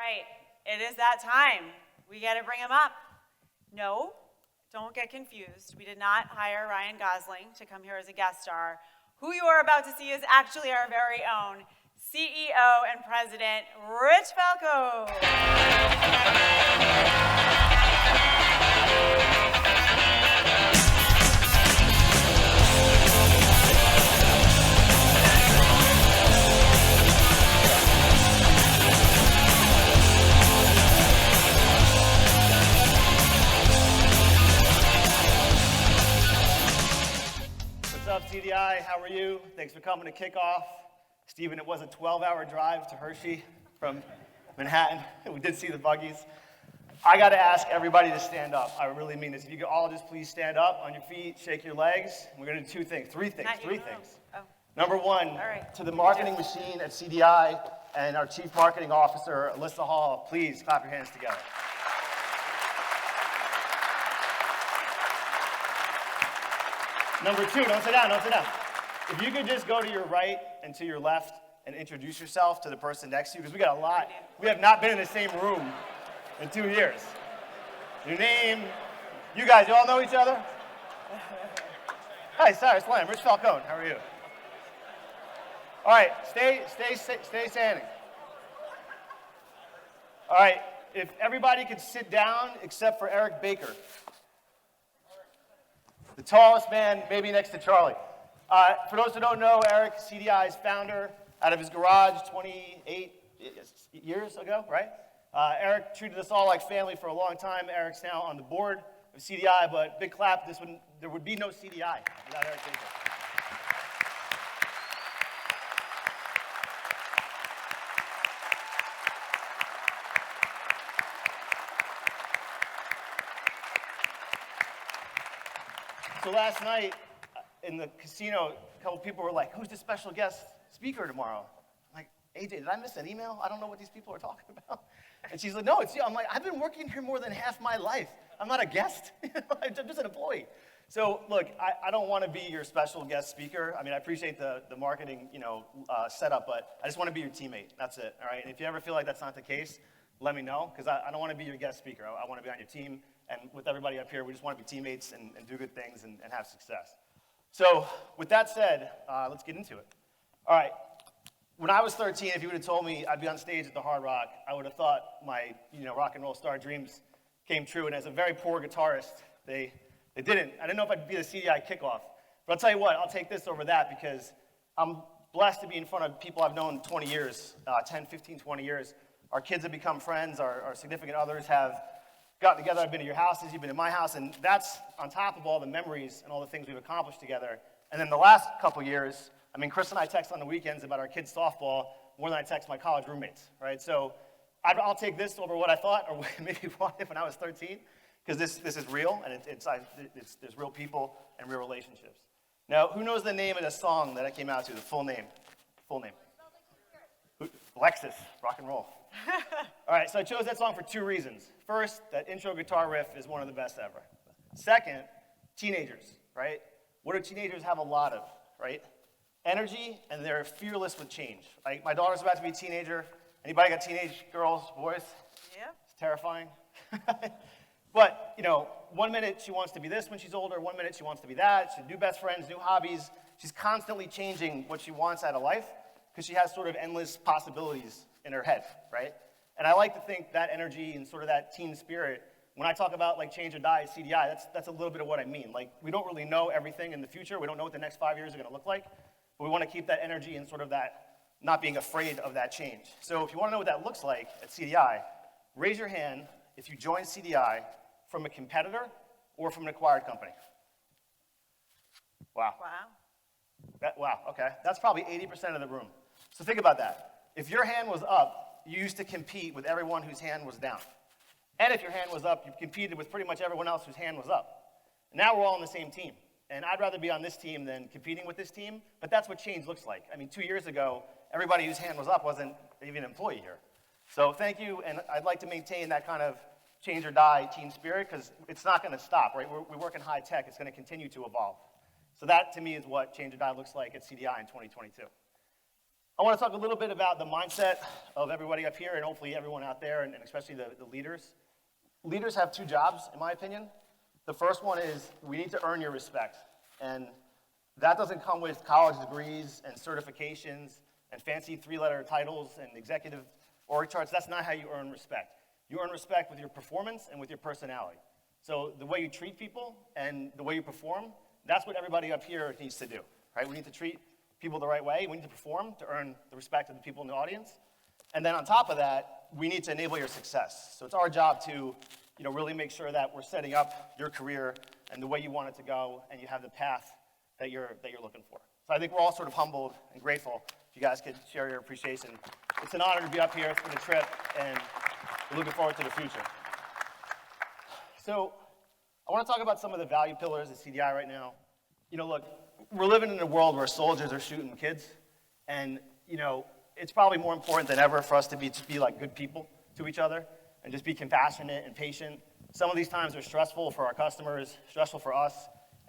right, it is that time. We got to bring him up. No, don't get confused. We did not hire Ryan Gosling to come here as a guest star. Who you are about to see is actually our very own CEO and President Rich Falcone. What's up, CDI? How are you? Thanks for coming to Kickoff. Stephen, it was a 12-hour drive to Hershey from Manhattan. We did see the buggies. I got to ask everybody to stand up. I really mean this. If you could all just please stand up on your feet, shake your legs. We're going to do three things. Oh. Number one, right. to the marketing machine at CDI and our Chief Marketing Officer, Alyssa Hall, please clap your hands together. Number two, don't sit down. If you could just go to your right and to your left and introduce yourself to the person next to you, because we got a lot. We have not been in the same room in 2 years. Your name, you guys, you all know each other? Hi, Cyrus Lamb, Rich Falcone, how are you? All right, stay standing. All right, if everybody could sit down except for Eric Baker. The tallest man, maybe next to Charlie. For those who don't know, Eric, CDI's founder, out of his garage 28 years ago, right? Eric treated us all like family for a long time. Eric's now on the board of CDI, but big clap, there would be no CDI without Eric Baker. So last night in the casino, a couple people were like, who's the special guest speaker tomorrow? I'm like, AJ, did I miss an email? I don't know what these people are talking about. And she's like, no, it's you. I'm like, I've been working here more than half my life. I'm not a guest. I'm just an employee. So look, I don't want to be your special guest speaker. I mean, I appreciate the marketing setup, but I just want to be your teammate. That's it, all right? And if you ever feel like that's not the case, let me know, because I don't want to be your guest speaker. I want to be on your team. And with everybody up here, we just want to be teammates and do good things and have success. So with that said, let's get into it. All right. When I was 13, if you would have told me I'd be on stage at the Hard Rock, I would have thought my rock and roll star dreams came true. And as a very poor guitarist, they didn't. I didn't know if I'd be the CDI Kickoff. But I'll tell you what, I'll take this over that because I'm blessed to be in front of people I've known 20 years, 10, 15, 20 years. Our kids have become friends. Our significant others have gotten together. I've been to your houses, you've been to my house, and that's on top of all the memories and all the things we've accomplished together. And then the last couple years, I mean, Chris and I text on the weekends about our kids' softball more than I text my college roommates, right? So I'll take this over what I thought, or maybe what if when I was 13, because this is real, and there's real people and real relationships. Now, who knows the name of the song that I came out to, the full name? Lexus, rock and roll. All right, so I chose that song for two reasons. First, that intro guitar riff is one of the best ever. Second, teenagers, right? What do teenagers have a lot of, right? Energy, and they're fearless with change. Like, my daughter's about to be a teenager. Anybody got teenage girls, boys? Yeah. It's terrifying. But, 1 minute she wants to be this when she's older, 1 minute she wants to be that. She new best friends, new hobbies. She's constantly changing what she wants out of life because she has sort of endless possibilities in her head, right? And I like to think that energy and sort of that teen spirit, when I talk about like change or die at CDI, that's a little bit of what I mean. Like, we don't really know everything in the future. We don't know what the next 5 years are going to look like, but we want to keep that energy and sort of that not being afraid of that change. So if you want to know what that looks like at CDI, raise your hand if you join CDI from a competitor or from an acquired company. Wow. Wow, okay. That's probably 80% of the room. So think about that. If your hand was up, you used to compete with everyone whose hand was down. And if your hand was up, you competed with pretty much everyone else whose hand was up. Now we're all on the same team. And I'd rather be on this team than competing with this team, but that's what change looks like. I mean, 2 years ago, everybody whose hand was up wasn't even an employee here. So thank you, and I'd like to maintain that kind of change or die team spirit because it's not going to stop, right? We work in high tech. It's going to continue to evolve. So that, to me, is what change or die looks like at CDI in 2022. I want to talk a little bit about the mindset of everybody up here and hopefully everyone out there, and especially the leaders. Leaders have two jobs, in my opinion. The first one is we need to earn your respect. And that doesn't come with college degrees and certifications and fancy three-letter titles and executive org charts. That's not how you earn respect. You earn respect with your performance and with your personality. So the way you treat people and the way you perform, that's what everybody up here needs to do, right? We need to treat people the right way. We need to perform to earn the respect of the people in the audience. And then on top of that, we need to enable your success. So it's our job to, really make sure that we're setting up your career and the way you want it to go, and you have the path that you're looking for. So I think we're all sort of humbled and grateful if you guys could share your appreciation. It's an honor to be up here. It's been a trip, and we're looking forward to the future. So I want to talk about some of the value pillars of CDI right now. Look, we're living in a world where soldiers are shooting kids, and it's probably more important than ever for us to be like good people to each other and just be compassionate and patient. Some of these times are stressful for our customers, stressful for us,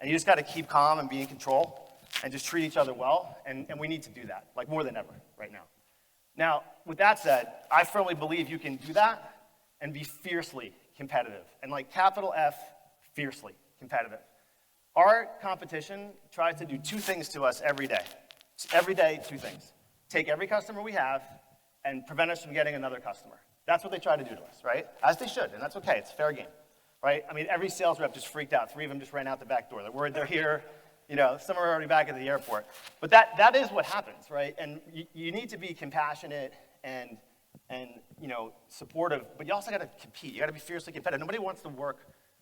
and you just got to keep calm and be in control and just treat each other well, and we need to do that, like more than ever right now. Now, with that said, I firmly believe you can do that and be fiercely competitive, and like capital F, fiercely competitive. Our competition tries to do two things to us every day. Every day, two things. Take every customer we have and prevent us from getting another customer. That's what they try to do to us, right? As they should, and that's okay. It's fair game, right? I mean, every sales rep just freaked out. 3 of them just ran out the back door. They're worried they're here. Some are already back at the airport. But that is what happens, right? And you need to be compassionate and supportive, but you also got to compete. You got to be fiercely competitive. Nobody wants to work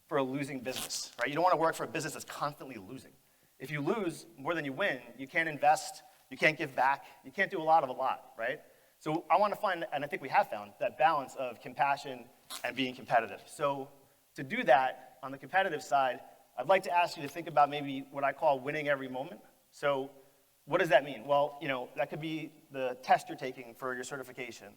for a losing business, right? You don't want to work for a business that's constantly losing. If you lose more than you win, you can't invest, you can't give back, you can't do a lot, right? So I want to find, and I think we have found, that balance of compassion and being competitive. So to do that, on the competitive side, I'd like to ask you to think about maybe what I call winning every moment. So what does that mean? Well, that could be the test you're taking for your certification.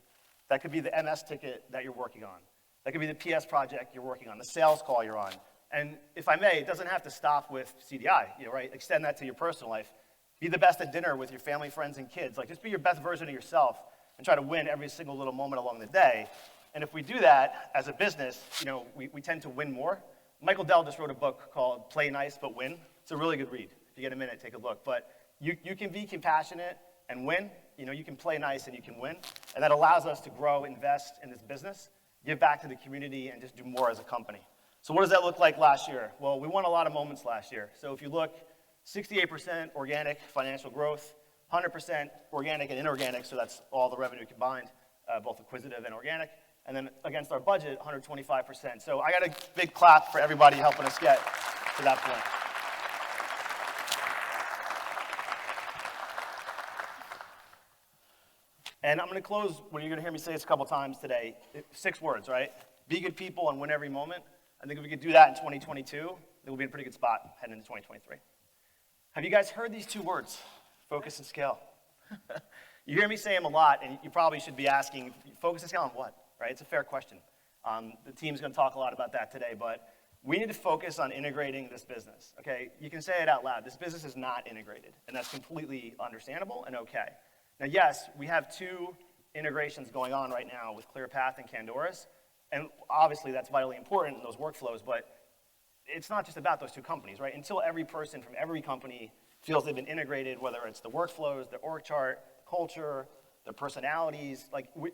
That could be the MS ticket that you're working on. That could be the PS project you're working on, the sales call you're on. And if I may, it doesn't have to stop with CDI, right? Extend that to your personal life. Be the best at dinner with your family, friends, and kids. Like, just be your best version of yourself and try to win every single little moment along the day. And if we do that as a business, we tend to win more. Michael Dell just wrote a book called Play Nice But Win. It's a really good read. If you get a minute, take a look. But you can be compassionate and win. You can play nice and you can win. And that allows us to grow, invest in this business, give back to the community, and just do more as a company. So what does that look like last year? Well, we won a lot of moments last year. So if you look, 68% organic financial growth, 100% organic and inorganic, so that's all the revenue combined, both acquisitive and organic. And then against our budget, 125%. So I got a big clap for everybody helping us get to that point. And I'm going to close, what you're going to hear me say this a couple times today, 6 words, right? Be good people and win every moment. I think if we could do that in 2022, then we'll be in a pretty good spot heading into 2023. Have you guys heard these 2 words, focus and scale? You hear me say them a lot, and you probably should be asking, focus and scale on what, right? It's a fair question. The team's going to talk a lot about that today, but we need to focus on integrating this business, okay? You can say it out loud. This business is not integrated, and that's completely understandable and okay. Now, yes, we have 2 integrations going on right now with ClearPath and Candoras, and obviously that's vitally important in those workflows, but it's not just about those 2 companies, right? Until every person from every company feels they've been integrated, whether it's the workflows, the org chart, culture, their personalities,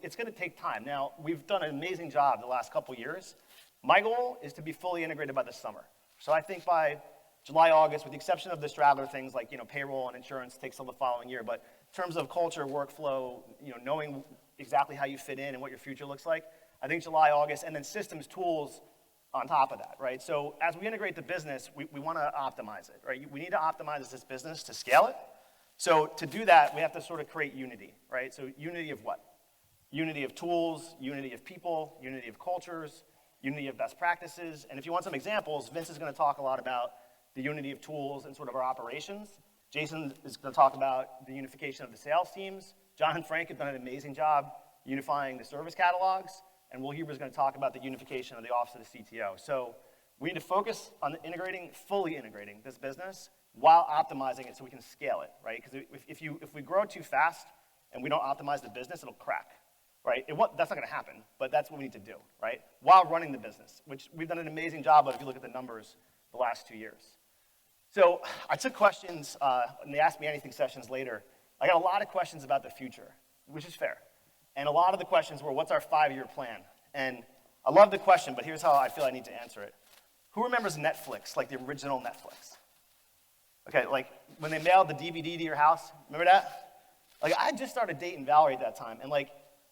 it's going to take time. Now, we've done an amazing job the last couple years. My goal is to be fully integrated by this summer. So I think by July, August, with the exception of the straggler things like payroll and insurance takes till the following year, but in terms of culture, workflow, knowing exactly how you fit in and what your future looks like, I think July, August, and then systems, tools on top of that, right? So as we integrate the business, we want to optimize it, right? We need to optimize this business to scale it. So to do that, we have to sort of create unity, right? So unity of what? Unity of tools, unity of people, unity of cultures, unity of best practices. And if you want some examples, Vince is going to talk a lot about the unity of tools and sort of our operations. Jason is going to talk about the unification of the sales teams. John and Frank have done an amazing job unifying the service catalogs. And Will Huber is going to talk about the unification of the Office of the CTO. So we need to focus on fully integrating this business while optimizing it so we can scale it, right? Because if we grow too fast, and we don't optimize the business, it'll crack, right? That's not gonna happen, but that's what we need to do, right? While running the business, which we've done an amazing job of if you look at the numbers the last 2 years. So I took questions, and they asked me anything sessions later. I got a lot of questions about the future, which is fair. And a lot of the questions were, what's our 5-year plan? And I love the question, but here's how I feel I need to answer it. Who remembers Netflix, like the original Netflix? Okay, like when they mailed the DVD to your house, remember that? Like I just started dating Valerie at that time, and like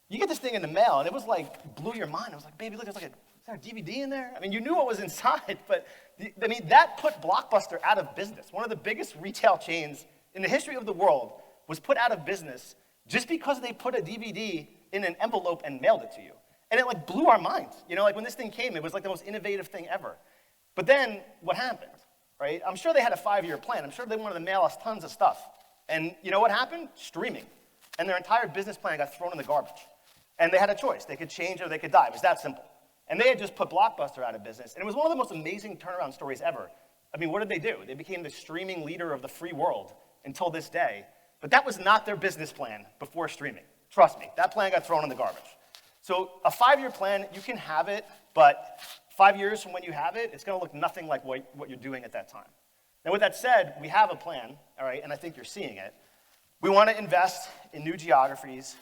you get this thing in the mail, and it was like blew your mind. I was like, baby, look, is there a DVD in there? I mean, you knew what was inside, but I mean that put Blockbuster out of business. One of the biggest retail chains in the history of the world was put out of business just because they put a DVD in an envelope and mailed it to you. And it like blew our minds. You know, like when this thing came, it was like the most innovative thing ever. But then what happened, right? I'm sure they had a 5-year plan. I'm sure they wanted to mail us tons of stuff. And you know what happened? Streaming. And their entire business plan got thrown in the garbage. And they had a choice. They could change or they could die. It was that simple. And they had just put Blockbuster out of business. And it was one of the most amazing turnaround stories ever. I mean, what did they do? They became the streaming leader of the free world until this day. But that was not their business plan before streaming. Trust me, that plan got thrown in the garbage. So a 5-year plan, you can have it, but 5 years from when you have it, it's gonna look nothing like what you're doing at that time. Now with that said, we have a plan, all right, and I think you're seeing it. We wanna invest in new geographies,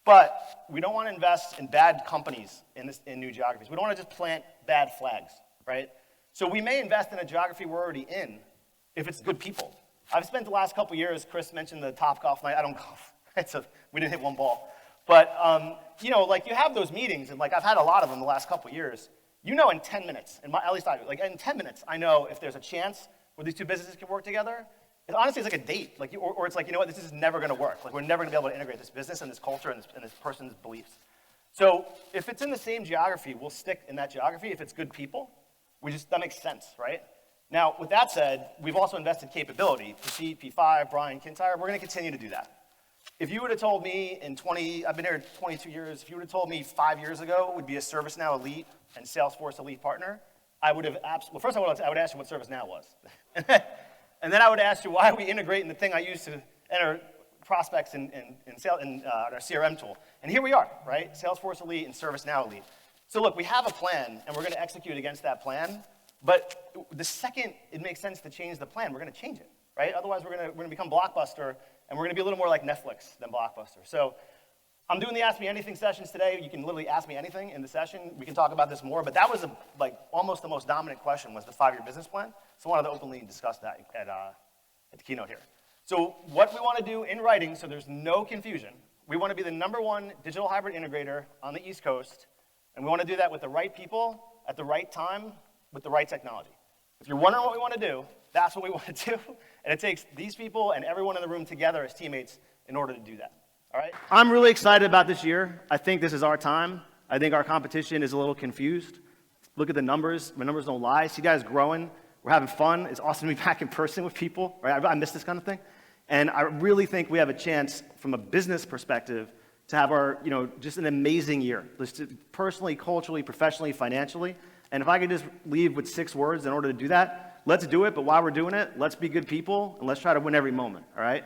but we don't wanna invest in bad companies in new geographies. We don't wanna just plant bad flags, right? So we may invest in a geography we're already in if it's good people. I've spent the last couple years, Chris mentioned the Top Golf night, I don't golf, right? So we didn't hit one ball. But, you know, like you have those meetings, and like I've had a lot of them the last couple years. You know in 10 minutes, at least I do, like in 10 minutes, I know if there's a chance where these two businesses can work together. Honestly, it's like a date, like, or it's like, you know what, this is never gonna work. Like we're never gonna be able to integrate this business and this culture and this person's beliefs. So if it's in the same geography, we'll stick in that geography. If it's good people, that makes sense, right? Now, with that said, we've also invested capability. P P5, Brian, Kintyre, we're gonna continue to do that. If you would have told me I've been here 22 years, if you would have told me 5 years ago would be a ServiceNow Elite and Salesforce Elite partner, I would have first I would ask you what ServiceNow was. And then I would ask you why we integrate in the thing I use to enter prospects in our CRM tool. And here we are, right? Salesforce Elite and ServiceNow Elite. So look, we have a plan, and we're gonna execute against that plan, but the second it makes sense to change the plan, we're gonna change it, right? Otherwise, we're gonna become Blockbuster, and we're gonna be a little more like Netflix than Blockbuster. So I'm doing the Ask Me Anything sessions today. You can literally ask me anything in the session. We can talk about this more, but that was almost the most dominant question was the 5-year business plan. So I wanted to openly discuss that at the keynote here. So what we wanna do in writing, so there's no confusion, we wanna be the #1 digital hybrid integrator on the East Coast, and we wanna do that with the right people, at the right time, with the right technology. If you're wondering what we wanna do, that's what we wanna do, and it takes these people and everyone in the room together as teammates in order to do that, all right? I'm really excited about this year. I think this is our time. I think our competition is a little confused. Look at the numbers. My numbers don't lie. CDI is growing. We're having fun. It's awesome to be back in person with people, right? I miss this kind of thing. And I really think we have a chance from a business perspective to have just an amazing year. Personally, culturally, professionally, financially. And if I could just leave with 6 words in order to do that, let's do it, but while we're doing it, let's be good people, and let's try to win every moment, all right?